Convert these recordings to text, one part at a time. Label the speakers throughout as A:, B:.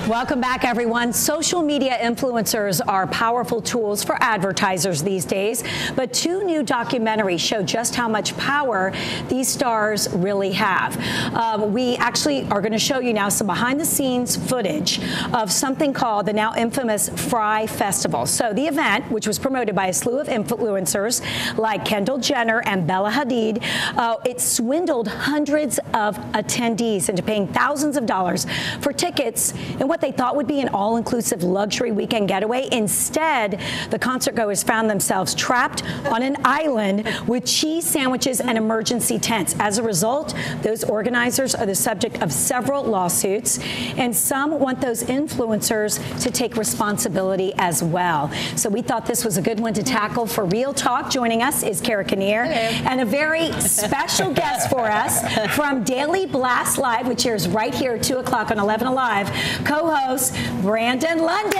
A: Welcome back, everyone. Social media influencers are powerful tools for advertisers these days, but 2 new documentaries show just how much power these stars really have. We actually are going to show you now some behind-the-scenes footage of something called the now infamous Fry Festival. So the event, which was promoted by a slew of influencers like Kendall Jenner and Bella Hadid, it swindled hundreds of attendees into paying thousands of dollars for tickets and what they thought would be an all-inclusive luxury weekend getaway. Instead, the concert goers found themselves trapped on an island with cheese sandwiches and emergency tents. As a result, those organizers are the subject of several lawsuits, and some want those influencers to take responsibility as well. So we thought this was a good one to tackle. For Real Talk, joining us is Kara Kinnear, and a very special guest for us from Daily Blast Live, which airs right here at 2 o'clock on 11 Alive, co-host Brandon London.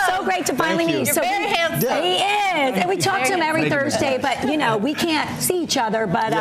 A: So great to finally meet.
B: You're very handsome.
A: He is. And we talk to him every Thursday, but you know, we can't see each other, but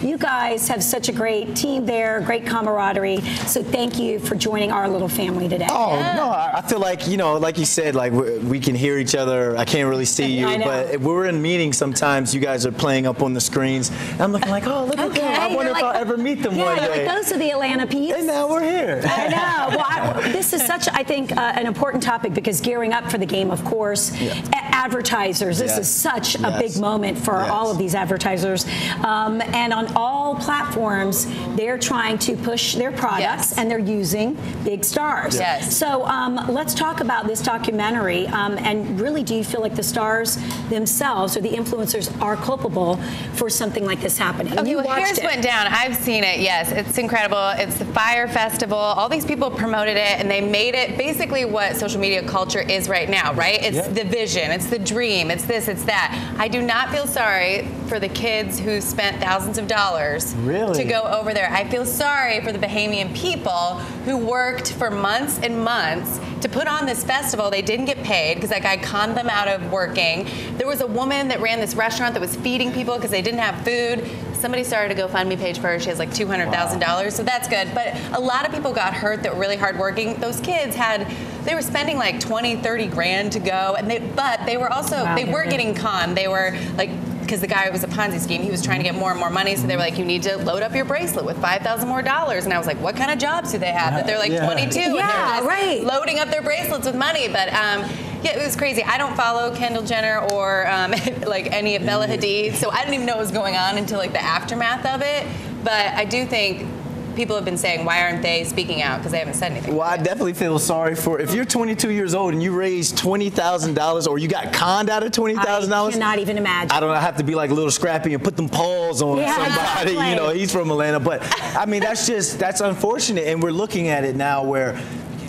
A: you guys have such a great team there, great camaraderie. So thank you for joining our little family today.
C: Oh, no, I feel like, you know, like you said, like we can hear each other. I can't really see you, but if we're in meetings sometimes, you guys are playing up on the screens. And I'm looking like, oh, look at them. I wonder if I'll ever meet them one day.
A: Like, those are the Atlanta peeps.
C: And now we're here.
A: I know. Well, this is such, I think, an important topic because gearing up for the game, of course, advertisers, this is such a big moment for all of these advertisers. And on all platforms, they're trying to push their products and they're using big stars. So let's talk about this documentary. And really, do you feel like the stars themselves or the influencers are culpable for something like this happening?
B: Okay, well, here's what went down. I've seen it, yes. It's incredible. It's the Fyre Festival. All these people promoted it, and they made it basically what social media culture is right now, right? It's the vision, it's the dream, it's this, it's that. I do not feel sorry for the kids who spent thousands of dollars to go over there. I feel sorry for the Bahamian people who worked for months and months to put on this festival. They didn't get paid because that guy conned them out of working. There was a woman that ran this restaurant that was feeding people because they didn't have food. Somebody started a GoFundMe page for her. She has like $200,000, so that's good. But a lot of people got hurt that were really hardworking. Those kids they were spending like 20, 30 grand to go, and but they were also, they were getting conned. They were like, because the guy, it was a Ponzi scheme, he was trying to get more and more money, so they were like, you need to load up your bracelet with $5,000 more. And I was like, what kind of jobs do they have? That they're like 22 and they're just loading up their bracelets with money. But yeah, it was crazy. I don't follow Kendall Jenner or like any of Bella Hadid, so I didn't even know what was going on until like the aftermath of it. But I do think people have been saying, why aren't they speaking out? Because they haven't said anything.
C: Well, I definitely feel sorry for, if you're 22 years old and you raised $20,000 or you got conned out of $20,000. I
A: cannot even imagine.
C: I don't know, I have to be like Little Scrappy and put them paws on somebody. You know, he's from Atlanta. But I mean, that's unfortunate. And we're looking at it now where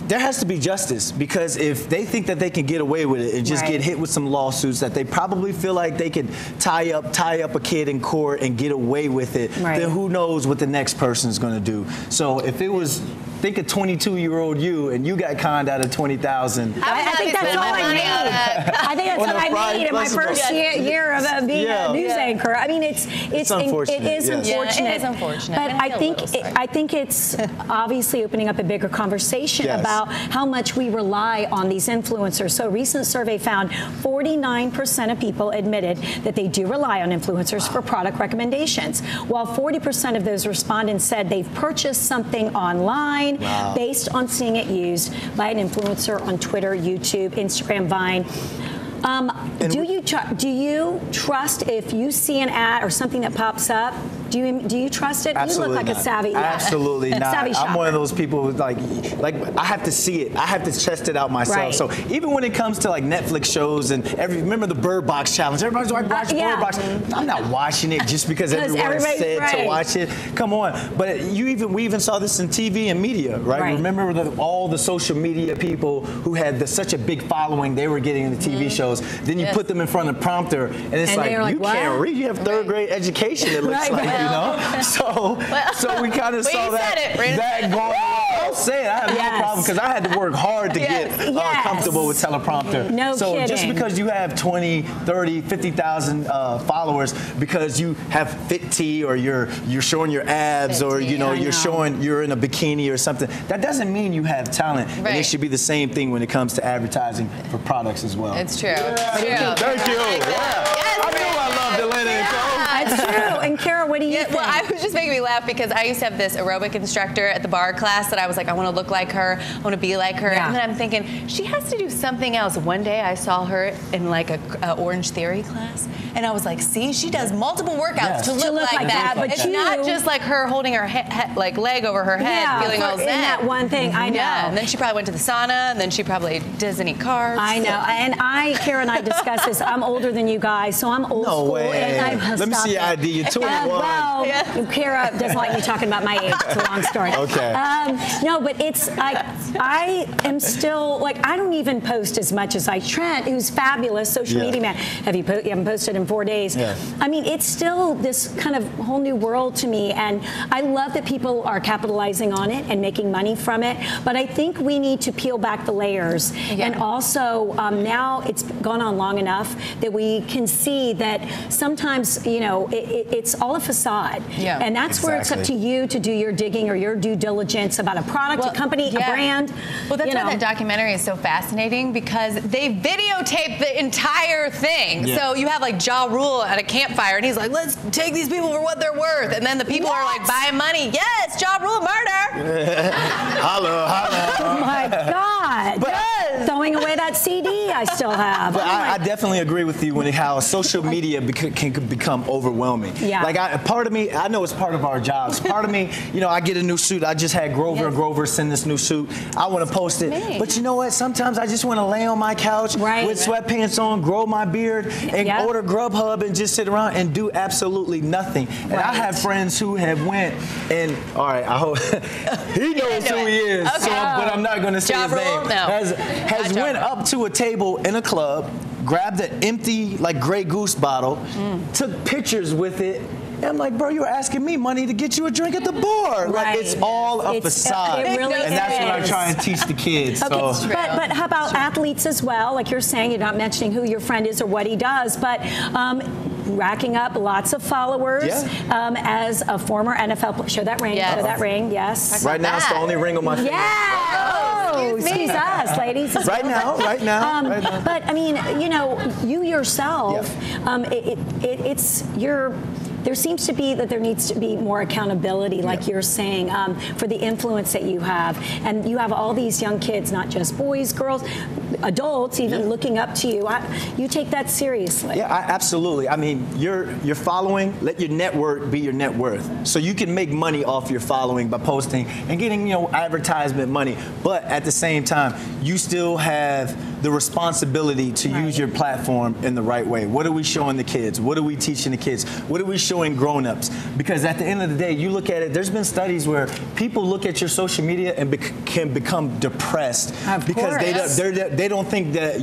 C: there has to be justice, because if they think that they can get away with it and just get hit with some lawsuits that they probably feel like they can tie up a kid in court and get away with it, then who knows what the next person's going to do. So if it was, think of 22-year-old you and you got conned out of $20,000.
A: I think that's all I made. I think that's what I made in my first year of being a news anchor. I mean, it's unfortunate. It is unfortunate.
B: It is unfortunate.
A: But I think it's obviously opening up a bigger conversation about how much we rely on these influencers. So a recent survey found 49% of people admitted that they do rely on influencers for product recommendations, while 40% of those respondents said they've purchased something online based on seeing it used by an influencer on Twitter, YouTube, Instagram, Vine. Do you trust if you see an ad or something that pops up? Do you trust it?
C: Absolutely
A: you look like
C: not.
A: a savvy
C: Absolutely not.
A: Savvy
C: I'm one of those people who like I have to see it. I have to test it out myself. So even when it comes to like Netflix shows and remember the Bird Box challenge? Everybody's like, watch Bird Box. I'm not watching it just because everyone said to watch it. Come on. But we even saw this in TV and media, right? Remember all the social media people who had such a big following they were getting in the TV shows. Then you put them in front of the prompter and it's like you can't read. You have third grade education, it looks like. You know, so we kind of saw that going on. say it. I have no problem because I had to work hard to get comfortable with teleprompter.
A: No
C: so
A: kidding.
C: just because you have 20, 30, 50,000 followers because you have fit tee or you're showing your abs or you're showing you're in a bikini or something, that doesn't mean you have talent.
B: Right.
C: And it should be the same thing when it comes to advertising for products as well.
B: It's true.
C: Yeah. Thank you. I knew I loved Atlanta and Co.
A: That's true. And Kara, what do you think?
B: Well, I was just making me laugh because I used to have this aerobic instructor at the bar class that I was like, I want to look like her, I want to be like her.
A: Yeah.
B: And then I'm thinking, she has to do something else. One day I saw her in like a Orange Theory class, and I was like, see, she does multiple workouts to look like that.
A: But
B: it's not just like her holding her like leg over her head, feeling all zen.
A: that one thing, I know.
B: Yeah, and then she probably went to the sauna, and then she probably doesn't eat carbs.
A: I know, and Kara and I discussed this. I'm older than you guys, so I'm old school.
C: Way.
A: And
C: Let me see your ID. You're 21.
A: Well, Kara doesn't like me talking about my age. It's a long story.
C: Okay.
A: No, but it's I am still like I don't even post as much as Trent, who's fabulous social media man. You haven't posted in 4 days.
C: Yeah.
A: I mean, it's still this kind of whole new world to me, and I love that people are capitalizing on it and making money from it. But I think we need to peel back the layers, and also now it's gone on long enough that we can see that sometimes it's all a facade, and that's where it's up to you to do your digging or your due diligence about a product, a company, a brand.
B: Well, that's why that documentary is so fascinating because they videotape the entire thing. So you have like Ja Rule at a campfire, and he's like, "Let's take these people for what they're worth," and then the people are like buying money. Yes, Ja Rule murder.
C: Holla.
A: Oh my God! Throwing away that CD I still have.
C: But I definitely agree with you when how social media can become overwhelming.
A: Yeah.
C: Like part of me, I know it's part of our jobs. Part of me, I get a new suit. I just had Grover send this new suit. I want to post it. But you know what? Sometimes I just want to lay on my couch with sweatpants on, grow my beard, and order Grubhub and just sit around and do absolutely nothing. And I have friends who have went and I hope he knows who he is.
B: Okay.
C: But I'm not going to say his name. Has went up to a table in a club, grabbed an empty Grey Goose bottle, took pictures with it. And I'm like, bro, you're asking me money to get you a drink at the bar. Like, it's all a facade.
A: It really
C: and that's what I try and teach the kids.
A: Okay,
C: so.
A: but how about athletes as well? Like you're saying, you're not mentioning who your friend is or what he does, but racking up lots of followers as a former NFL player. Show that ring. Show that ring. Yes.
C: Right now, it's the only ring on my finger.
A: Yeah. Excuse us, ladies.
C: Right now.
A: But I mean, you yourself, there seems to be that there needs to be more accountability, like you're saying, for the influence that you have. And you have all these young kids, not just boys, girls, adults, even looking up to you. You take that seriously.
C: Yeah, absolutely. I mean, you're following, let your network be your net worth. So you can make money off your following by posting and getting, advertisement money. But at the same time, you still have the responsibility to use your platform in the right way. What are we showing the kids? What are we teaching the kids? What are we showing grown-ups? Because at the end of the day, you look at it, there's been studies where people look at your social media and can become depressed because they don't think that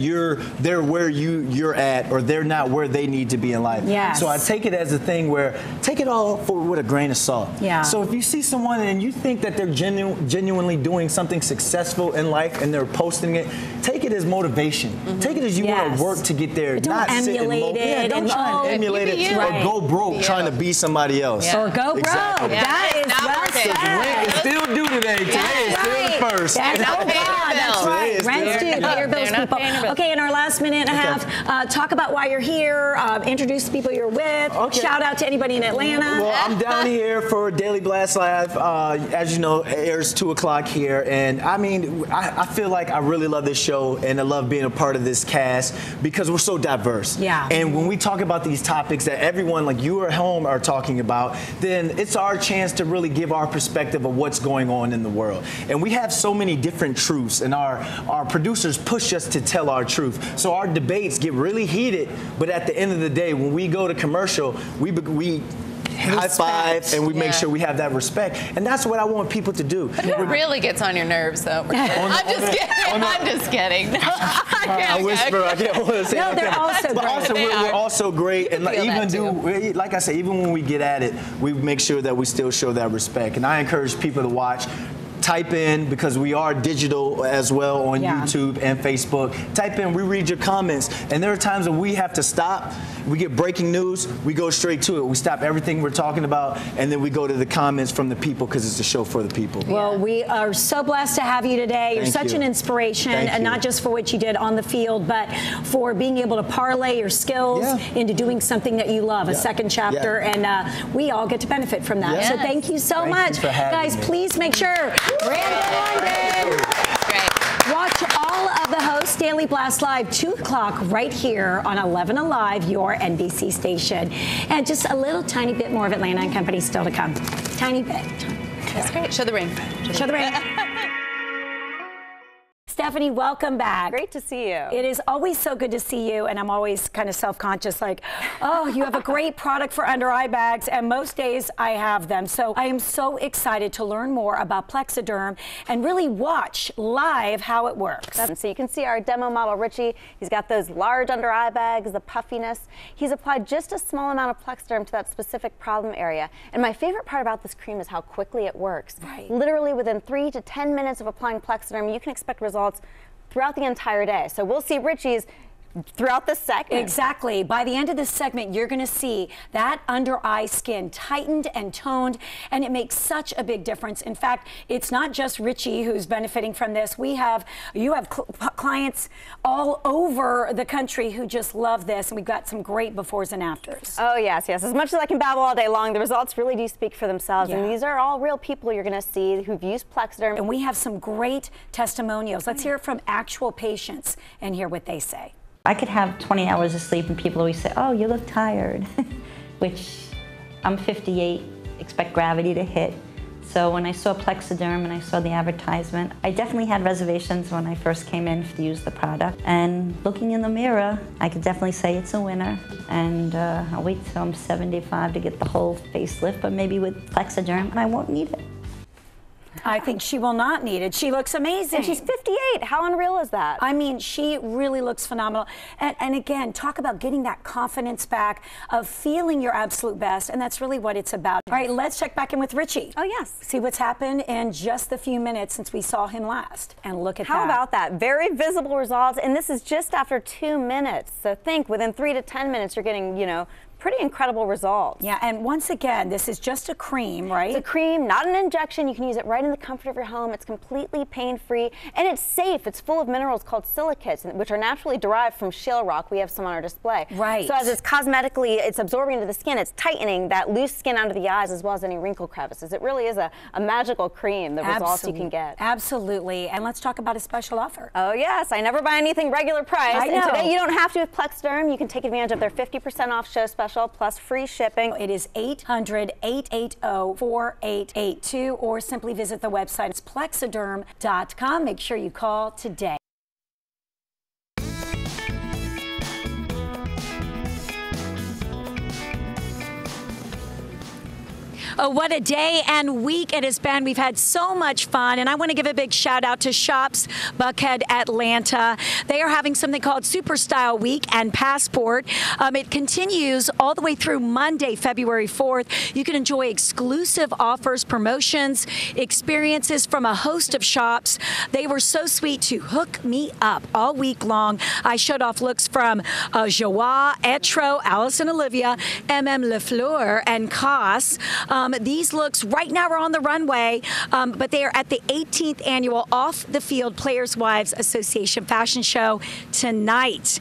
C: they're where you're at, or they're not where they need to be in life.
A: Yes.
C: So I take it as a thing where take it all with a grain of salt.
A: Yeah.
C: So if you see someone and you think that they're genuinely doing something successful in life and they're posting it, take it as motivation. Take it as you want to work to get there.
A: But don't emulate it.
C: Don't try and emulate it or go broke trying to be somebody else.
A: Or go broke. That is well said.
C: It's still due today. Today is still the first.
A: That's right. Rent's due. Pay your bills, people. Okay, in our last minute and a half, talk about why you're here. Introduce the people you're with. Shout out to anybody in Atlanta.
C: Well, I'm down here for Daily Blast Live. As you know, it airs 2 o'clock here. And I mean, I feel like I really love this show, and I love being a part of this cast because we're so diverse.
A: Yeah.
C: And when we talk about these topics that everyone like you at home are talking about, then it's our chance to really give our perspective of what's going on in the world. And we have so many different truths, and our producers push us to tell our truth. So our debates get really heated, but at the end of the day, when we go to commercial, we high five and we make sure we have that respect, and that's what I want people to do.
B: But it really gets on your nerves, though. I'm just kidding.
C: I whisper. I can't want to say.
A: No, they're also
C: but
A: great.
C: also we're also great, and like I say, even when we get at it, we make sure that we still show that respect. And I encourage people to watch type in, because we are digital as well on YouTube and Facebook, type in, we read your comments. And there are times when we have to stop. We get breaking news, we go straight to it. We stop everything we're talking about, and then we go to the comments from the people, because it's a show for the people.
A: Well, we are so blessed to have you today. You're such an inspiration, and not just for what you did on the field, but for being able to parlay your skills into doing something that you love, a second chapter, and we all get to benefit from that. So thank you so much. Guys, please make sure, Brandon London. Watch all of the hosts Daily Blast Live, 2 o'clock right here on 11 Alive, your NBC station. And just a little tiny bit more of Atlanta and Company still to come. Tiny bit.
B: That's great. Show the ring.
A: Show the ring. Stephanie, welcome back.
D: Great to see you.
A: It is always so good to see you, and I'm always kind of self-conscious, like, oh, you have a great product for under eye bags, and most days I have them. So I am so excited to learn more about Plexaderm and really watch live how it works.
D: So you can see our demo model, Richie. He's got those large under eye bags, the puffiness. He's applied just a small amount of Plexaderm to that specific problem area. And my favorite part about this cream is how quickly it works. Literally within 3 to 10 minutes of applying Plexaderm, you can expect results throughout the entire day. So we'll see Richie's throughout the segment.
A: Exactly. By the end of this segment, you're going to see that under eye skin tightened and toned, and it makes such a big difference. In fact, it's not just Richie who's benefiting from this. You have clients all over the country who just love this, and we've got some great befores and afters.
D: Oh, yes, yes. As much as I can babble all day long, the results really do speak for themselves, and these are all real people you're going to see who've used Plexaderm.
A: And we have some great testimonials. Let's hear it from actual patients and hear what they say.
E: I could have 20 hours of sleep and people always say, oh, you look tired, which I'm 58, expect gravity to hit. So when I saw Plexaderm and I saw the advertisement, I definitely had reservations when I first came in to use the product. And looking in the mirror, I could definitely say it's a winner. And I'll wait till I'm 75 to get the whole facelift, but maybe with Plexaderm, I won't need it.
A: I think she will not need it. She looks amazing.
D: And she's 58. How unreal is that?
A: I mean, she really looks phenomenal. And again, talk about getting that confidence back of feeling your absolute best. And that's really what it's about. All right, let's check back in with Richie.
D: Oh, yes.
A: See what's happened in just the few minutes since we saw him last. And look at that.
D: How about that? Very visible results. And this is just after 2 minutes. So think within 3 to 10 minutes, you're getting, you know, pretty incredible results.
A: Yeah, and once again, this is just a cream, right?
D: It's a cream, not an injection. You can use it right in the comfort of your home. It's completely pain-free, and it's safe. It's full of minerals called silicates, which are naturally derived from shale rock. We have some on our display.
A: Right.
D: So as it's cosmetically, it's absorbing into the skin. It's tightening that loose skin under the eyes as well as any wrinkle crevices. It really is a magical cream, the results you can get.
A: Absolutely. And let's talk about a special offer.
D: Oh, yes. I never buy anything regular price.
A: I know.
D: And today you don't have to with Plexaderm. You can take advantage of their 50% off show special plus free shipping.
A: It is 800-880-4882, or simply visit the website. It's plexaderm.com. Make sure you call today. Oh, what a day and week it has been. We've had so much fun, and I want to give a big shout out to Shops Buckhead Atlanta. They are having something called Super Style Week and Passport. It continues all the way through Monday, February 4th. You can enjoy exclusive offers, promotions, experiences from a host of shops. They were so sweet to hook me up all week long. I showed off looks from Joie, Etro, Alice and Olivia, MM Lafleur, and Koss. These looks right now are on the runway, but they are at the 18th annual Off the Field Players Wives Association Fashion Show tonight.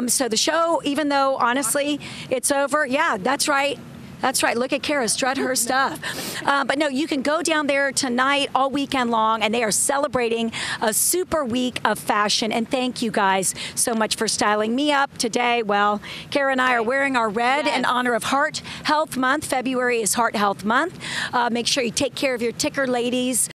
A: So the show, even though honestly it's over, yeah, that's right. That's right. Look at Kara strut her stuff. But no, you can go down there tonight all weekend long, and they are celebrating a super week of fashion. And thank you guys so much for styling me up today. Well, Kara and I are wearing our red in honor of Heart Health Month. February is Heart Health Month. Make sure you take care of your ticker, ladies.